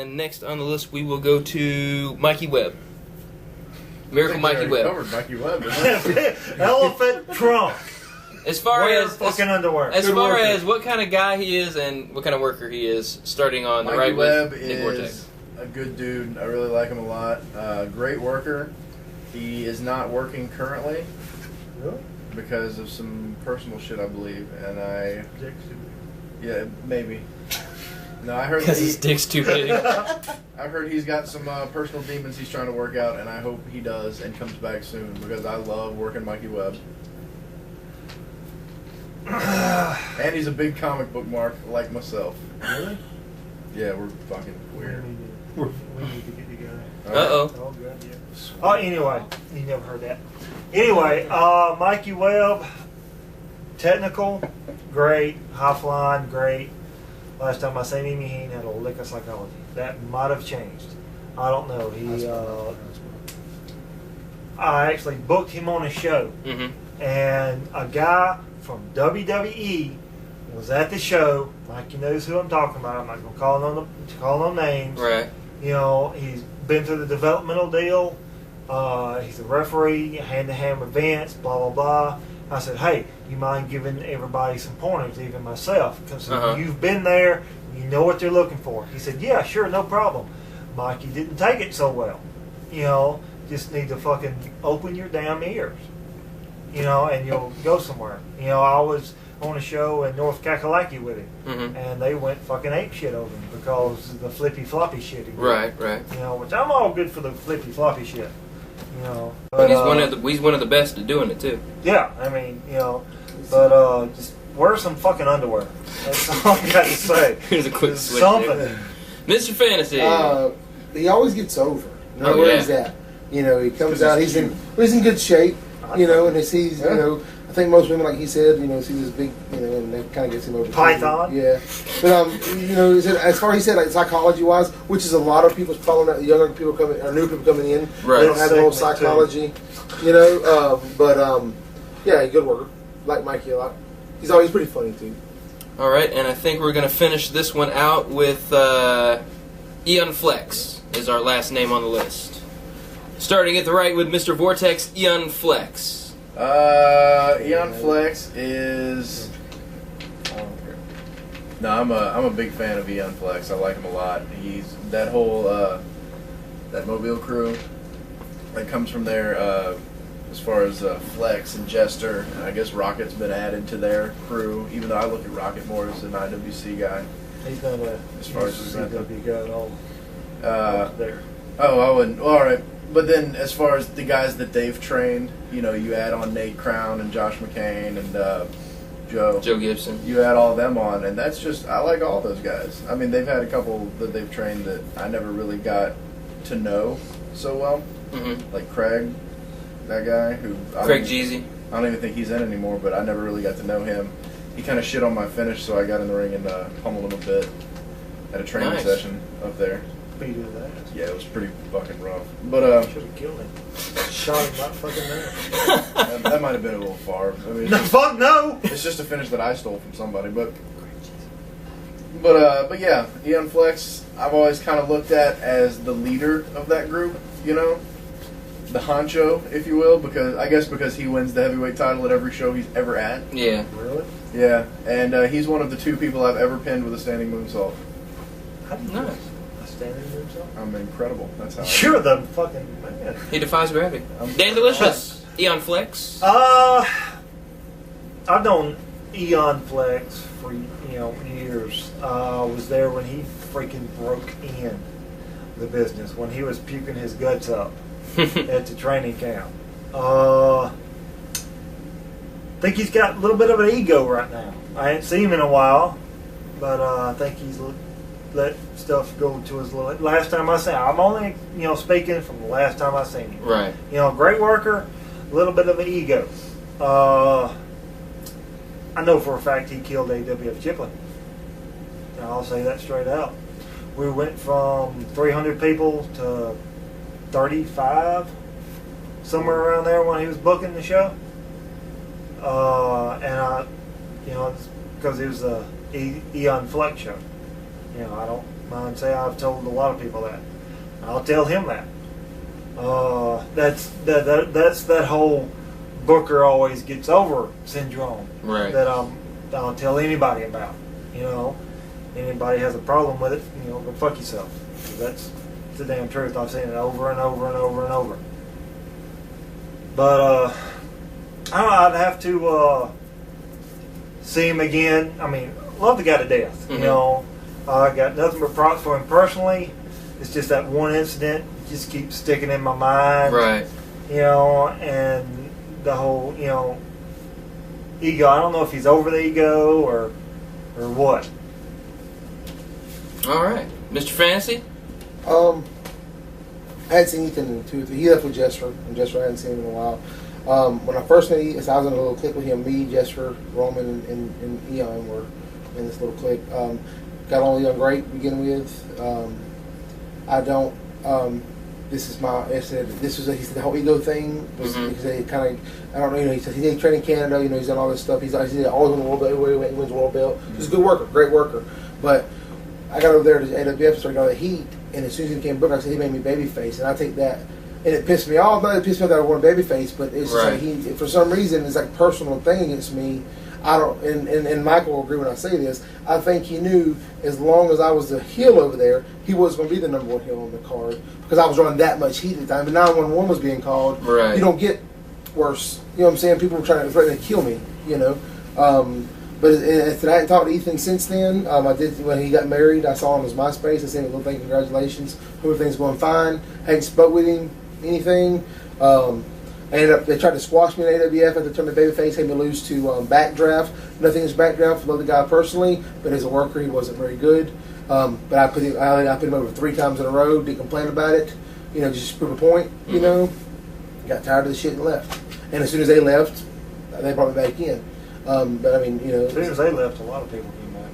And next on the list, we will go to Mikey Webb. Miracle Mikey Webb. Covered Mikey Webb. Elephant trunk. As far Wear as fucking underwear. As Good far worker. as what kind of guy he is and what kind of worker he is, starting on the Mikey right Webb with Nick Vortex. is a good dude. I really like him a lot. Great worker. He is not working currently Really? because of some personal shit, I believe. And yeah, maybe. No, I heard Because that his dick's too big. I heard he's got some personal demons he's trying to work out, and I hope he does and comes back soon because I love working Mikey Webb. And he's a big comic book mark like myself. Really? Yeah, we're fucking weird. We need to get together. Uh-oh. Oh, good, yeah. Oh, anyway, you never heard that. Anyway, Mikey Webb, technical, great. High flying, great. Last time I seen him, he ain't had a lick of psychology. That might have changed. I don't know. I actually booked him on a show, and a guy from WWE was at the show. Mikey knows who I'm talking about. I'm not going to call no names. Right. You know, he's been through the developmental deal. He's a referee, hand-to-hand events, blah, blah, blah. I said, hey, you mind giving everybody some pointers, even myself? Because you've been there, you know what they're looking for. He said, yeah, sure, no problem. Mikey didn't take it so well. You know, just need to fucking open your damn ears. You know, and you'll go somewhere. You know, I was on a show in North Kakalaki with him, and they went fucking ape shit over him because of the flippy floppy shit. Right. You know, which I'm all good for the flippy floppy shit. You know, but he's one of the best at doing it too. Yeah, I mean, you know, but just wear some fucking underwear. That's all I got to say. Here's a quick switch. Something. Mr. Fantasy. He always gets over. You know where he's at. You know, he comes out. He's in good shape. You know, and he's you know. I think most women, like he said, you know, see this big, you know, and that kind of gets him over. Python. Yeah, but you know, as far as he said, like psychology-wise, which is a lot of people's problem. That younger people coming, or new people coming in, right. They don't have the whole psychology, you know. Yeah, good worker. Like Mikey a lot. He's always pretty funny too. All right, and I think we're gonna finish this one out with Eon Flex is our last name on the list. Starting at the right with Mr. Vortex, Eon Flex. Eon Flex is. No, I'm a big fan of Eon Flex. I like him a lot. He's that whole that Mobile crew that comes from there. As far as Flex and Jester, and I guess Rocket's been added to their crew. Even though I look at Rocket more as an IWC guy. He's not as far as CW guy at all. There. Oh, I wouldn't. Well, all right. But then, as far as the guys that they've trained, you know, you add on Nate Crown and Josh McCain and Joe Gibson. You add all of them on, and that's just, I like all those guys. I mean, they've had a couple that they've trained that I never really got to know so well. Like Craig, that guy who Craig Jeezy. I don't even think he's in anymore, but I never really got to know him. He kind of shit on my finish, so I got in the ring and pummeled him a bit at a training session up there. Beat his ass. Yeah, it was pretty fucking rough. But should have killed him. Shot him right fucking there. that might have been a little far. I mean, No, fuck no. It's just a finish that I stole from somebody, but yeah, Eon Flex, I've always kind of looked at as the leader of that group. You know, the honcho, if you will, because he wins the heavyweight title at every show he's ever at. Yeah. Really? Yeah, and he's one of the 2 people I've ever pinned with a standing moonsault. How do you know? Standing himself? I'm incredible. That's how. You're the fucking man. He defies gravity. Dan Delicious, Eon Flex. I've known Eon Flex for years. I was there when he freaking broke in the business when he was puking his guts up at the training camp. Think he's got a little bit of an ego right now. I ain't seen him in a while, but I think he's let stuff go to his little. Last time I seen him, I'm only speaking from the last time I seen him. Right. Great worker, a little bit of an ego. I know for a fact he killed AWF Chipley. I'll say that straight out. We went from 300 people to 35, somewhere around there when he was booking the show. It's because it was a Eon Flex show. I don't mine say. I've told a lot of people that. I'll tell him that. That's that whole Booker always gets over syndrome. Right. That I'll tell anybody about. Anybody has a problem with it, go fuck yourself. 'Cause that's the damn truth. I've seen it over and over and over and over. But I don't know, I'd have to see him again. I mean, love the guy to death. I got nothing but props for him personally. It's just that one incident just keeps sticking in my mind. Right. And the whole, ego. I don't know if he's over the ego or what. All right, Mr. Fantasy. I hadn't seen Ethan in 2 or 3. He left with Jesper, and Jesper I hadn't seen him in a while. When I first met Ethan, I was in a little clique with him. Me, Jesper, Roman, and Eon were in this little clique. Got on Eon great to begin with. I don't. This is my. I said this was. He said the whole ego thing was because they kind of. I don't know. He said he trained in Canada. He's done all this stuff. He's always won the world belt. Everywhere he wins the world belt. He's a good worker, great worker. But I got over there to AWF, started all the heat, and as soon as he became Booker, I said he made me babyface, and I take that. And it pissed me off. Not that it pissed me off that I won babyface, but it's just like for some reason, it's like a personal thing against me. I don't, and Michael will agree when I say this. I think he knew as long as I was the heel over there, he was going to be the number 1 heel on the card because I was running that much heat at the time. And 911 was being called. Right. You don't get worse. You know what I'm saying? People were trying to threaten to kill me. But I hadn't talked to Ethan since then. I did when he got married. I saw him on his MySpace. I sent him a little thing, congratulations. Hope everything's going fine. Hadn't spoke with him anything. They tried to squash me in AWF at the turn of babyface, had me lose to Backdraft. Nothing is Backdraft. Love the guy personally, but as a worker, he wasn't very good. But I put him over 3 times in a row. Didn't complain about it. Just to prove a point. Got tired of the shit and left. And as soon as they left, they brought me back in. But I mean, as soon as they left, a lot of people came back.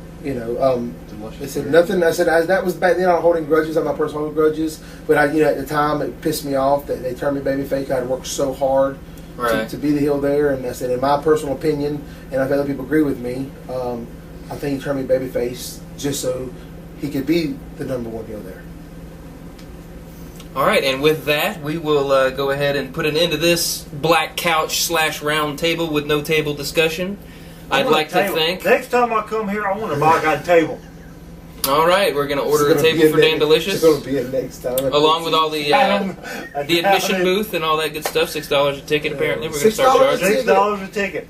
They said nothing. I said that was back then. I'm holding grudges. I'm not personally holding grudges. But at the time, it pissed me off that they turned me babyface. I had worked so hard to be the heel there. And I said, in my personal opinion, and I've had other people agree with me, I think he turned me babyface just so he could be the number 1 heel there. All right, and with that, we will go ahead and put an end to this black couch / round table with no table discussion. I'd like to thank. Next time I come here, I want to buy a table. All right, we're going to order a table for Dan Delicious. It's going to be a next time. Along with all the admission booth and all that good stuff. $6 a ticket, apparently. We're going to start charging. $6 a ticket.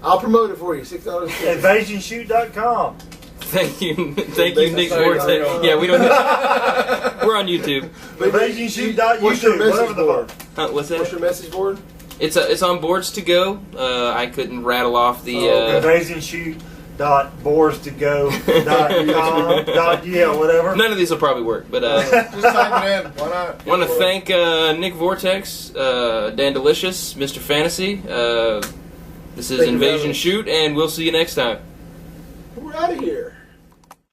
I'll promote it for you. $6 a ticket. InvasionShoot.com. Thank you, Nick Vortex. Yeah, we don't. We're on YouTube. InvasionShoot.YouTube. Whatever the fuck. What's that? What's your message board? It's on boards to go. I couldn't rattle off the. InvasionShoot.boards2go.com. Whatever. None of these will probably work, but just type it in. Why not? Want to thank Nick Vortex, Dan Delicious, Mr. Fantasy. This is Invasion Shoot, and we'll see you next time. We're out of here.